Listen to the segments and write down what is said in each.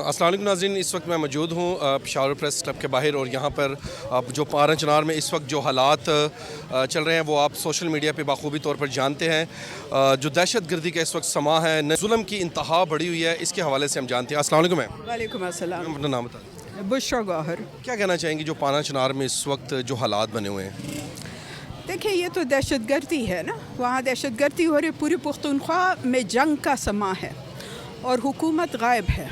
अस्सलाम वालेकुम नाज़रीन, इस वक्त मैं मौजूद हूँ पेशावर प्रेस क्लब के बाहर और यहाँ पर जो पारा चनार में इस वक्त जो हालात चल रहे हैं वो आप सोशल मीडिया पे बाखूबी तौर पर जानते हैं। जो दहशत गर्दी का इस वक्त समा है, जुल्म की इंतहा बढ़ी हुई है, इसके हवाले से हम जानते हैं। अस्सलाम वालेकुम मैम। वालेकुम अस्सलाम। अपना नाम बताएं। बुशरा गौहर। क्या कहना चाहेंगी जो पारा चनार में इस वक्त जो हालात बने हुए हैं? देखिए, ये तो दहशत गर्दी है ना, वहाँ दहशत गर्दी हो रही, पूरी पुख्तूनख्वा में जंग का समा है और हुकूमत गायब है,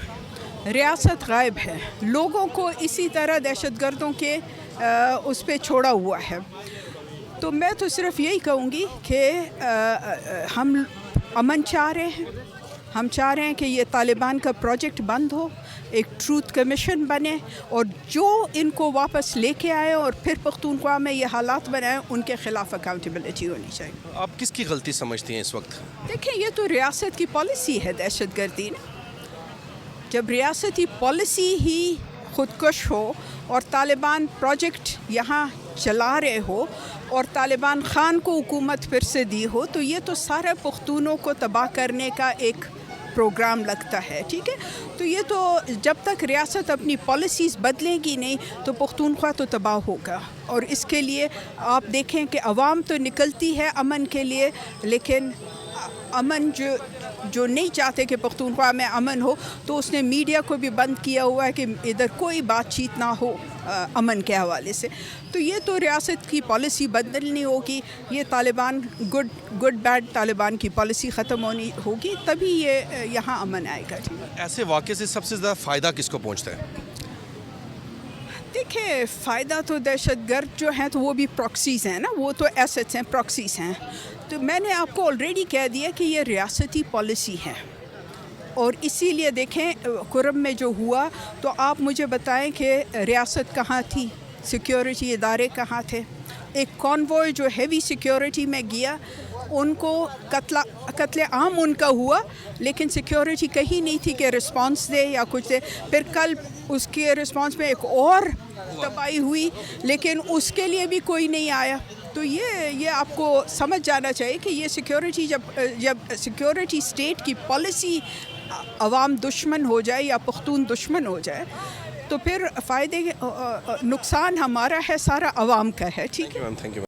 रियासत गायब है, लोगों को इसी तरह दहशत गर्दों के उस पर छोड़ा हुआ है। तो मैं तो सिर्फ यही कहूँगी कि हम अमन चाह रहे हैं, हम चाह रहे हैं कि ये तालिबान का प्रोजेक्ट बंद हो, एक ट्रूथ कमीशन बने और जो इनको वापस लेके आए और फिर पख्तूनख्वा में ये हालात बनाए, उनके ख़िलाफ़ अकाउंटेबिलिटी होनी चाहिए। आप किसकी गलती समझती हैं इस वक्त? देखिए, ये तो रियासत की पॉलिसी है दहशत गर्दी ने। जब रियासती पॉलिसी ही ख़ुदकश हो और तालिबान प्रोजेक्ट यहाँ चला रहे हो और तालिबान ख़ान को हुकूमत फिर से दी हो, तो ये तो सारे पुख्तूनों को तबाह करने का एक प्रोग्राम लगता है। ठीक है, तो ये तो जब तक रियासत अपनी पॉलिसीज़ बदलेगी नहीं तो पुख्तूनख्वा तो तबाह होगा। और इसके लिए आप देखें कि अवाम तो निकलती है अमन के लिए, लेकिन अमन जो नहीं चाहते कि पख्तूनख्वा में अमन हो, तो उसने मीडिया को भी बंद किया हुआ है कि इधर कोई बातचीत ना हो अमन के हवाले से। तो ये तो रियासत की पॉलिसी बदलनी होगी, ये तालिबान गुड बैड तालिबान की पॉलिसी ख़त्म होनी होगी, तभी ये यहाँ अमन आएगा। ऐसे वाक़े से सबसे ज़्यादा फ़ायदा किसको पहुँचता है? देखिए, फ़ायदा तो दहशत गर्द जो हैं तो वो भी प्रॉक्सीज़ हैं ना, वो तो एसेट्स हैं, प्रॉक्सीज़ हैं। तो मैंने आपको ऑलरेडी कह दिया कि ये रियासती पॉलिसी है और इसीलिए देखें कुरब में जो हुआ, तो आप मुझे बताएं कि रियासत कहाँ थी, सिक्योरिटी इदारे कहाँ थे। एक कॉन्वॉय जो हेवी सिक्योरिटी में गया, उनको कत्ले आम उनका हुआ, लेकिन सिक्योरिटी कहीं नहीं थी कि रिस्पांस दे या कुछ दे। फिर कल उसके रिस्पांस में एक और तबाही हुई, लेकिन उसके लिए भी कोई नहीं आया। तो ये आपको समझ जाना चाहिए कि ये सिक्योरिटी जब सिक्योरिटी स्टेट की पॉलिसी अवाम दुश्मन हो जाए या पख्तून दुश्मन हो जाए, तो फिर फ़ायदे नुकसान हमारा है, सारा अवाम का है। ठीक है, थैंक यू।